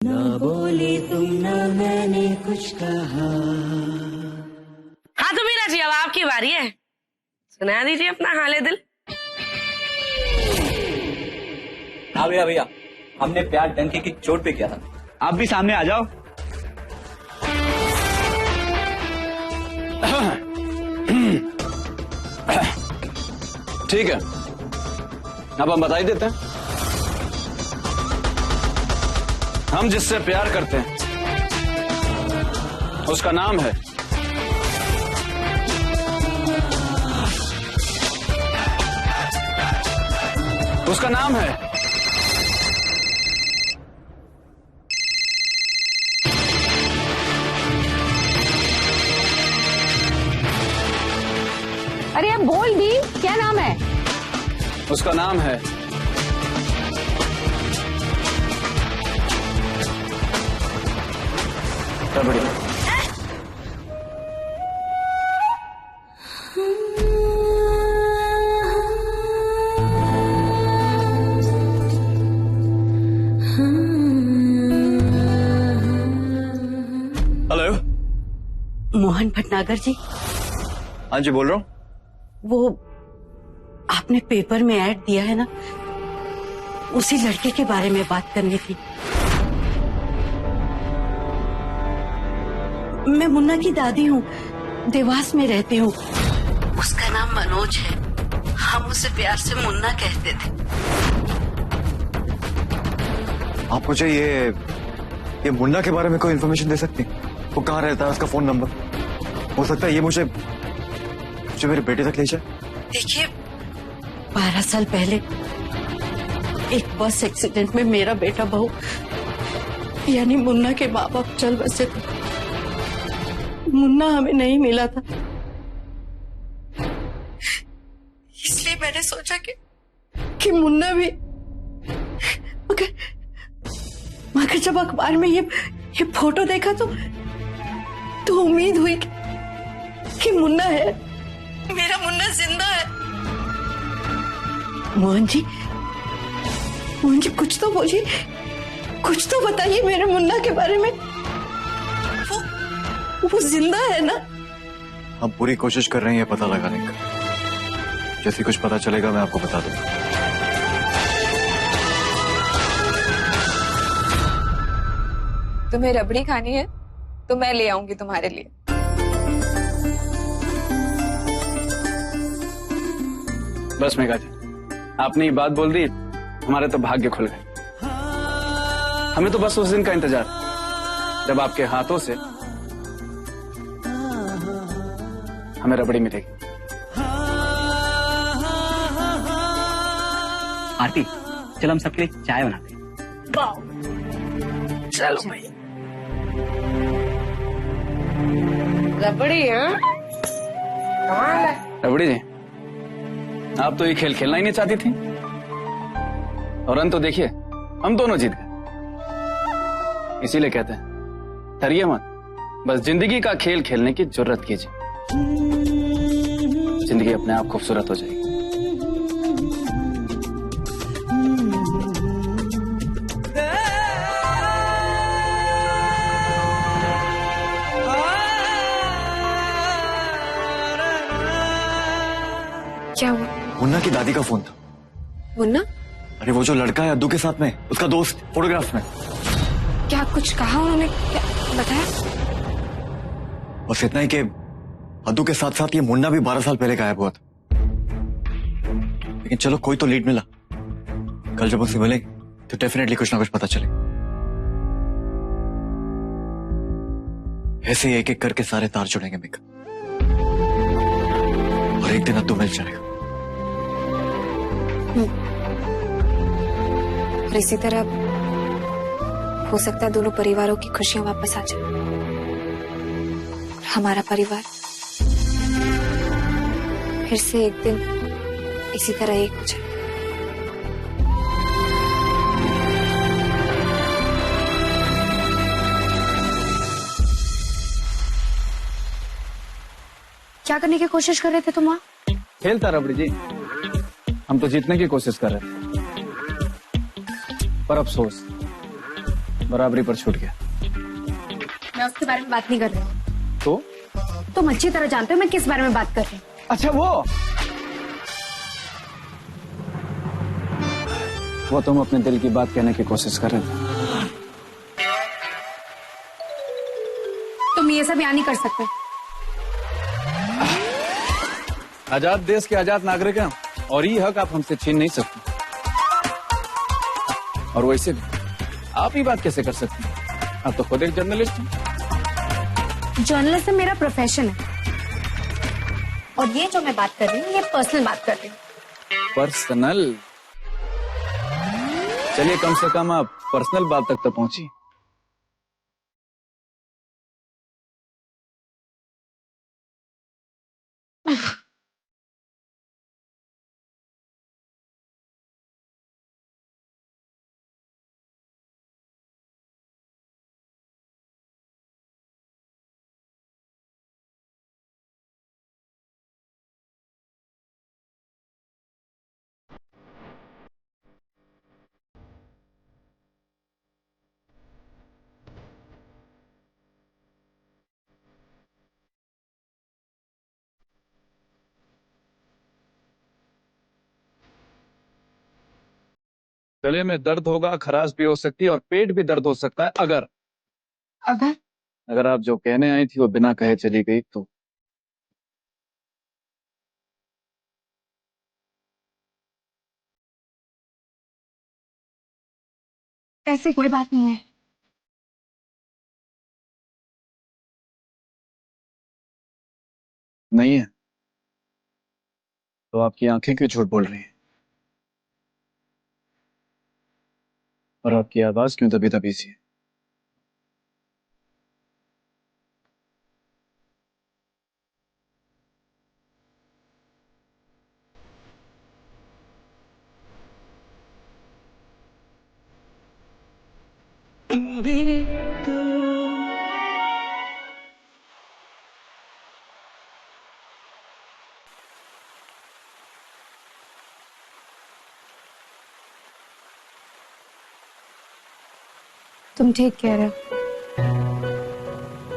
ना बोले तुम ना मैंने कुछ कहा। हाँ तो मीरा जी अब आपकी बारी है, सुना दीजिए अपना हाले दिल। हाँ भैया भैया, हमने प्यार डंके की चोट पे किया था। आप भी सामने आ जाओ। ठीक है, अब हम बता ही देते हैं। हम जिससे प्यार करते हैं उसका नाम है अरे अब बोल दी, क्या नाम है? उसका नाम है रबड़ी। हेलो, मोहन भटनागर जी, हाँ जी बोल रहा हूँ। वो आपने पेपर में ऐड दिया है ना, उसी लड़के के बारे में बात करनी थी। मैं मुन्ना की दादी हूँ, देवास में रहती हूँ। उसका नाम मनोज है, हम उसे प्यार से मुन्ना कहते थे। आप मुझे ये मुन्ना के बारे में कोई इन्फॉर्मेशन दे सकती हैं? वो कहाँ रहता है, उसका फोन नंबर? हो सकता है ये मुझे मेरे बेटे तक ले जाए। देखिए, 12 साल पहले एक बस एक्सीडेंट में मेरा बेटा बहू यानी मुन्ना के माँ बाप चल बसे थे। मुन्ना हमें नहीं मिला था, इसलिए मैंने सोचा कि मुन्ना भी, मगर जब अखबार में ये फोटो देखा तो उम्मीद हुई कि मुन्ना है, मेरा मुन्ना जिंदा है। मोहन जी कुछ तो बोलिए, कुछ तो बताइए मेरे मुन्ना के बारे में। वो जिंदा है ना? हम पूरी कोशिश कर रहे हैं पता लगाने का। जैसे कुछ पता चलेगा मैं आपको बता दूंगा। तुम्हें रबड़ी खानी है तो मैं ले आऊंगी तुम्हारे लिए। बस मेघा जी, आपने ये बात बोल दी, हमारे तो भाग्य खुल गए। हमें तो बस उस दिन का इंतजार जब आपके हाथों से हमें रबड़ी मिलेगी। आरती, चलो हम सबके लिए चाय बनाते हैं। चलो भाई, रबड़ी है। रबड़ी जी, आप तो ये खेल खेलना ही नहीं चाहती थी, और अंत तो देखिए हम दोनों जीत गए। इसीलिए कहते हैं डरिए मत, बस जिंदगी का खेल खेलने की जरूरत कीजिए, जिंदगी अपने आप खूबसूरत हो जाएगी। क्या हुआ? मुन्ना की दादी का फोन था। मुन्ना? अरे वो जो लड़का है अद्दू के साथ में, उसका दोस्त, फोटोग्राफ में। क्या कुछ कहा उन्होंने? क्या बताया? बस इतना ही कि अद्दू के साथ साथ ये मुन्ना भी 12 साल पहले गायब हुआ था। लेकिन चलो कोई तो लीड मिला। कल जब उससे मिलेंगे तो डेफिनेटली कुछ ना कुछ पता चलेगा। ऐसे एक एक करके सारे तार जुड़ेंगे मेघा, और एक दिन अद्दू मिल जाएगा। और इसी तरह हो सकता है दोनों परिवारों की खुशियां वापस आ जाए। हमारा परिवार फिर से एक दिन इसी तरह एक हो जाए। क्या करने की कोशिश कर रहे थे तुम वहां? खेल था रबड़ी जी, हम तो जीतने की कोशिश कर रहे थे, पर अफसोस बराबरी पर छूट गया। मैं उसके बारे में बात नहीं कर रही हूँ। तो तुम अच्छी तरह जानते हो मैं किस बारे में बात कर रही हूँ। अच्छा, वो तुम अपने दिल की बात कहने की कोशिश कर रहे थे। तुम ये सब यहाँ नहीं कर सकते। आजाद देश के आजाद नागरिक हैं और ये हक आप हमसे छीन नहीं सकते। और वैसे भी आप ही बात कैसे कर सकते हैं? आप तो खुद एक जर्नलिस्ट हैं। जर्नलिज्म मेरा प्रोफेशन है और ये जो मैं बात कर रही हूँ ये पर्सनल बात कर रही हूँ। पर्सनल? चलिए, कम से कम आप पर्सनल बात तक तो पहुंची। गले में दर्द होगा, खराश भी हो सकती है और पेट भी दर्द हो सकता है अगर आप जो कहने आई थी वो बिना कहे चली गई तो। ऐसी कोई बात नहीं है। नहीं है तो आपकी आंखें क्यों झूठ बोल रही हैं? और आपकी आवाज क्यों दबी दबी सी है? तुम ठीक कह रहे हो।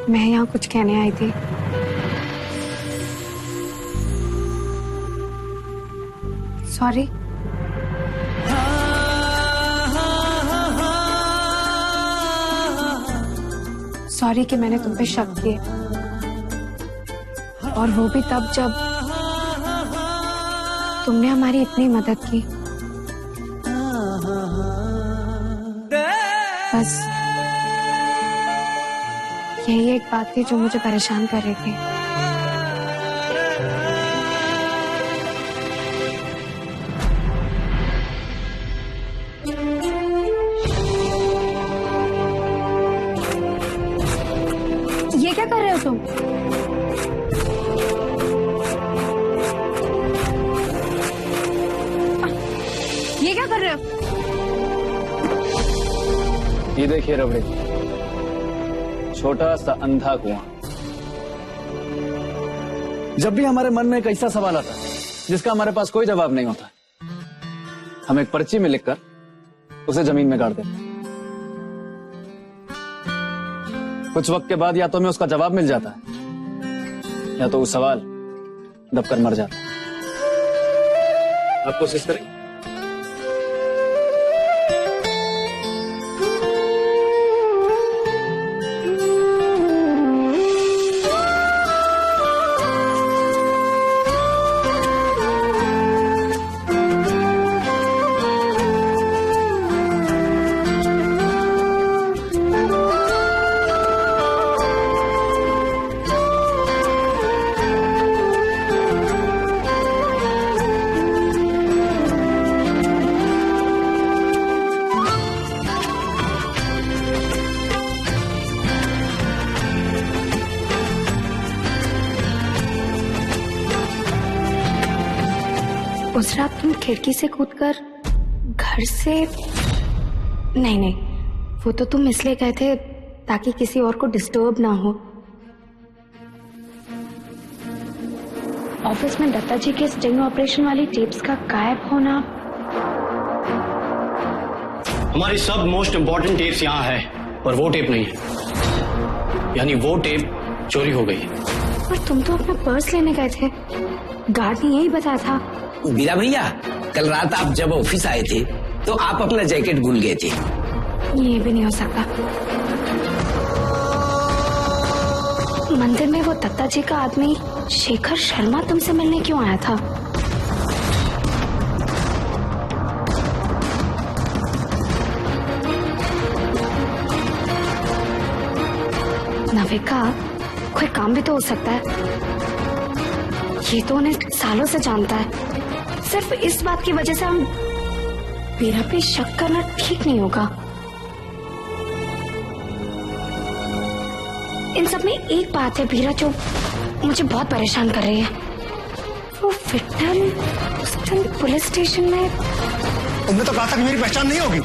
मैं यहाँ कुछ कहने आई थी। सॉरी। सॉरी कि मैंने तुम पे शक किए और वो भी तब जब तुमने हमारी इतनी मदद की। बस यही एक बात थी जो मुझे परेशान कर रही थी। ये क्या कर रहे हो तुम? ये क्या कर रहे हो? ये देखिए रबड़ी, छोटा सा अंधा कुआं। जब भी हमारे मन में एक ऐसा सवाल आता है जिसका हमारे पास कोई जवाब नहीं होता, हम एक पर्ची में लिखकर उसे जमीन में गाड़ देते हैं। कुछ वक्त के बाद या तो हमें उसका जवाब मिल जाता है या तो वो सवाल दबकर मर जाता है। आप कोशिश करें। उस रात तुम खिड़की से कूदकर घर से नहीं, वो तो तुम इसलिए गए थे ताकि किसी और को डिस्टर्ब ना हो। ऑफिस में दत्ता जी के स्टिंग ऑपरेशन वाली टेप्स का गायब होना। हमारी सब मोस्ट इम्पोर्टेंट टेप्स यहाँ है। पर वो टेप नहीं है, यानी वो टेप चोरी हो गई है। पर तुम तो अपना पर्स लेने गए थे, गार्ड ने यही बताया था। बीरा भैया, कल रात आप जब ऑफिस आए थे तो आप अपना जैकेट भूल गए थे। ये भी नहीं हो सकता। मंदिर में वो दत्ता जी का आदमी शेखर शर्मा तुमसे मिलने क्यों आया था? नविका, कोई काम भी तो हो सकता है। ये तो उन्हें सालों से जानता है। सिर्फ इस बात की वजह से हम बीरा पे शक करना ठीक नहीं होगा। इन सब में एक बात है बीरा जो मुझे बहुत परेशान कर रही है। वो विट्ठल उस दिन पुलिस स्टेशन में। तुमने तो कहा था कि मेरी पहचान नहीं होगी।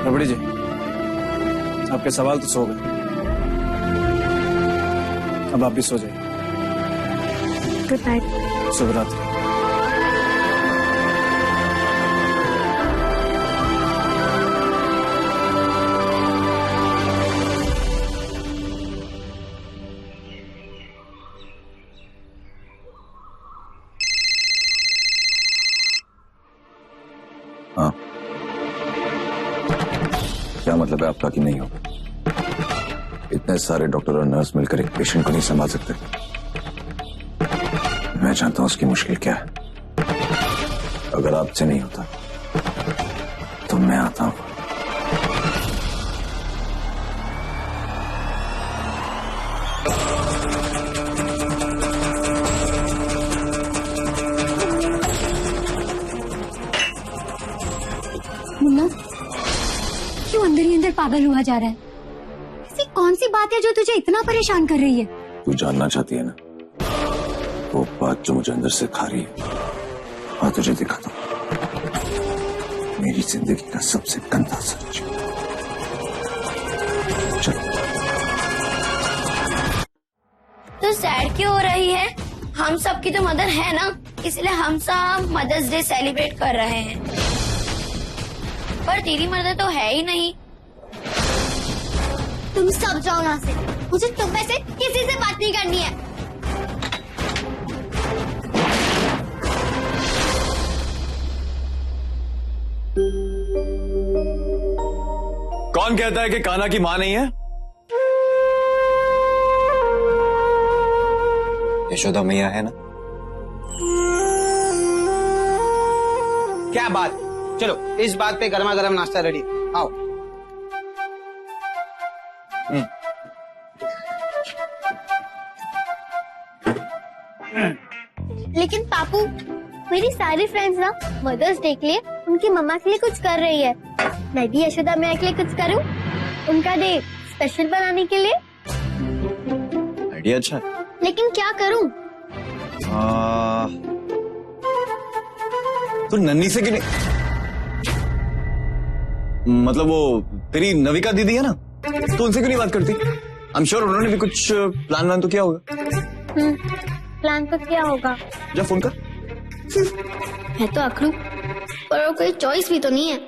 रबड़ी जी, आपके सवाल तो सो गए, अब आप भी सो जाइए। Good night. शुभ रात्रि। हाँ, क्या मतलब है आपका कि नहीं होगा? इतने सारे डॉक्टर और नर्स मिलकर एक पेशेंट को नहीं संभाल सकते। मैं जानता हूं उसकी मुश्किल क्या है। अगर आपसे नहीं होता तो मैं आता हूं। मुन्ना, क्यों अंदर ही अंदर पागल हुआ जा रहा है? ऐसी कौन सी बात है जो तुझे इतना परेशान कर रही है? तू जानना चाहती है ना, वो बात जो मुझे अंदर से खा रही है। हाँ, तुझे दिखाता हूं मेरी जिंदगी का सबसे गंदा सच। चल। तो सैड क्यों हो रही है? हम सबकी तो मदर है ना, इसलिए हम सब मदर्स डे सेलिब्रेट कर रहे हैं। पर तेरी मदर तो है ही नहीं। तुम सब जाओ यहाँ से, मुझे तुम में से किसी से बात नहीं करनी है। कौन कहता है कि कान्हा की मां नहीं है? यशोदा मैया है ना? क्या बात? चलो, इस बात पे गर्मा गर्म नाश्ता रेडी। आओ। लेकिन पापू, मेरी सारी फ्रेंड्स ना मदर्स डे के लिए उनकी मम्मा के लिए कुछ कर रही है। मैं भी यशोदा मैया के लिए कुछ करूं, उनका डे स्पेशल बनाने के लिए। आइडिया अच्छा है, लेकिन क्या करूं? तो नन्ही से क्यों नहीं, मतलब वो तेरी नविका दीदी है ना, तो उनसे क्यों नहीं बात करती? आई एम श्योर उन्होंने भी कुछ प्लान तो किया होगा। प्लान तो क्या होगा? जा फोन कर। मैं तो अखरू, पर और कोई चॉइस भी तो नहीं है।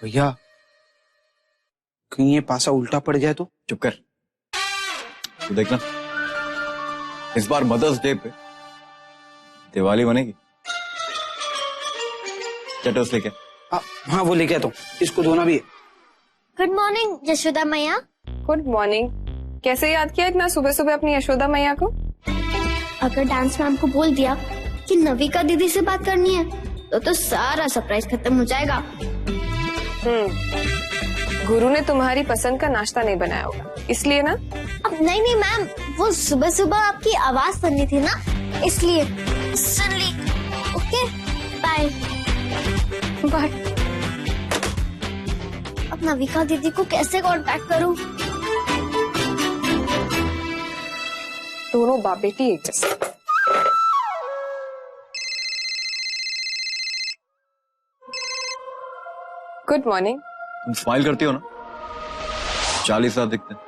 भैया, कहीं ये पासा उल्टा पड़ जाए तो? चुप कर। तू देखना, इस बार मदर्स डे पे दिवाली बनेगी। चटोस लेके। हाँ वो लेके आता हूँ, इसको धोना भी है। गुड मॉर्निंग यशोदा मैया। Good morning. कैसे याद किया इतना सुबह सुबह अपनी यशोदा मैया को? अगर डांस मैम को बोल दिया कि नविका दीदी से बात करनी है तो सारा सरप्राइज खत्म हो जाएगा। गुरु ने तुम्हारी पसंद का नाश्ता नहीं बनाया होगा, इसलिए ना? अब नहीं मैम, वो सुबह सुबह आपकी आवाज सुननी थी ना, इसलिए। सुन ली। Okay bye. बाय। अब नविका दीदी को कैसे कांटेक्ट करूं? दोनों बाप बेटी एक जैसे। Good morning. तुम स्माइल करती हो ना, 40 साल दिखते हैं।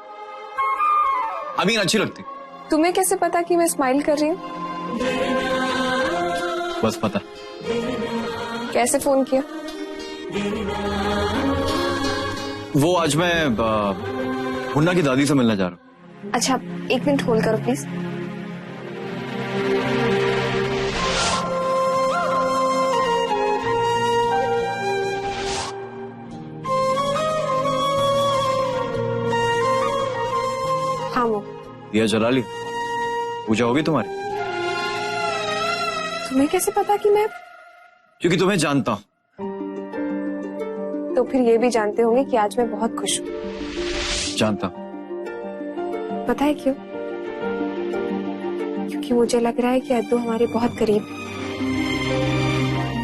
अमीन अच्छी लगती। तुम्हें कैसे पता कि मैं स्माइल कर रही हूँ? बस पता। कैसे फोन किया? वो आज मैं मुन्ना की दादी से मिलने जा रहा हूँ। अच्छा 1 मिनट होल्ड करो प्लीज। हाँ वो दिया जला ली? पूजा होगी तुम्हारी? तुम्हें कैसे पता कि मैं? क्योंकि तुम्हें जानता हूँ। तो फिर ये भी जानते होंगे कि आज मैं बहुत खुश हूँ। जानता हूँ। पता है क्यों? क्योंकि मुझे लग रहा है कि अद्दू हमारे बहुत करीब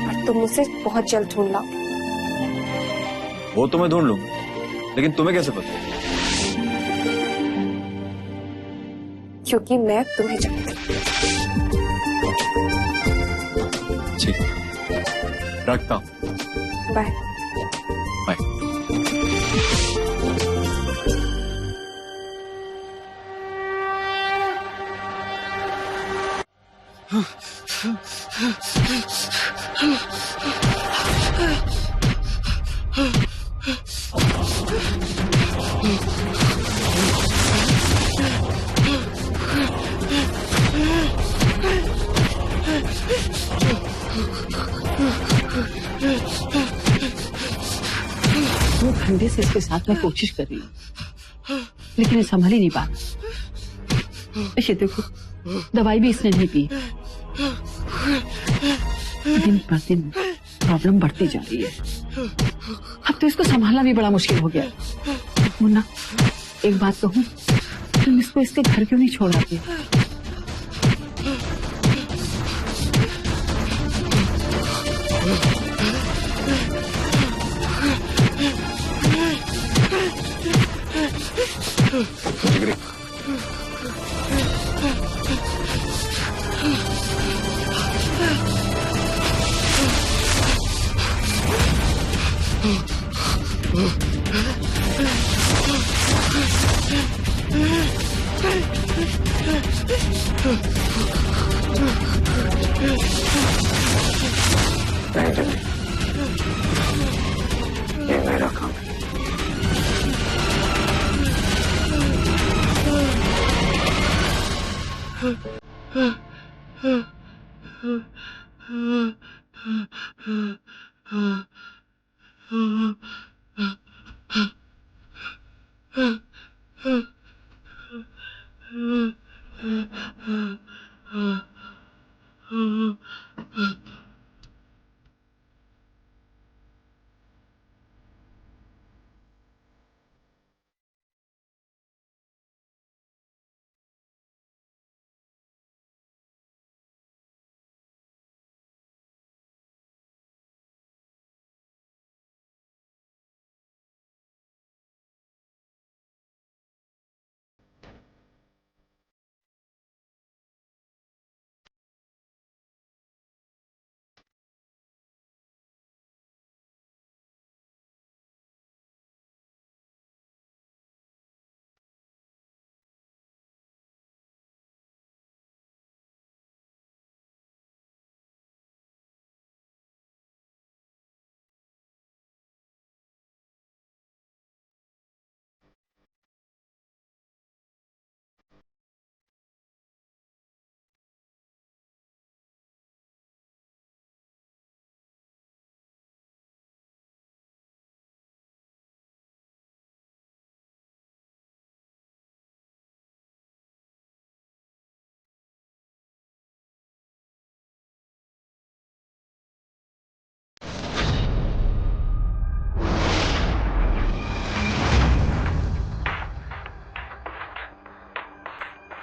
और तुम मुझसे बहुत जल्द ढूंढ लाओ। वो तो मैं ढूंढ लूंगा, लेकिन तुम्हें कैसे पता? क्योंकि मैं तुम्हें जानती हूँ। ठीक, रखता हूँ। बाय। बाय। वो घंटे से इसके साथ मैं कोशिश कर रही हूँ, लेकिन ये संभल ही नहीं पा रहा। ये देखो, दवाई भी इसने नहीं पी। दिन पर दिन प्रॉब्लम बढ़ती जा रही है। अब तो इसको संभालना भी बड़ा मुश्किल हो गया। मुन्ना, एक बात कहूँ, तुम इसको इसके घर क्यों नहीं छोड़ आते? ये मेरा काम है।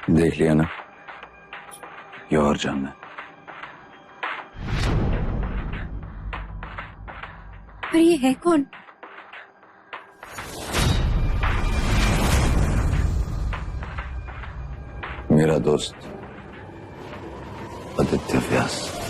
देख लिया ना, ये और जानना है। पर ये है कौन? मेरा दोस्त आदित्य व्यास।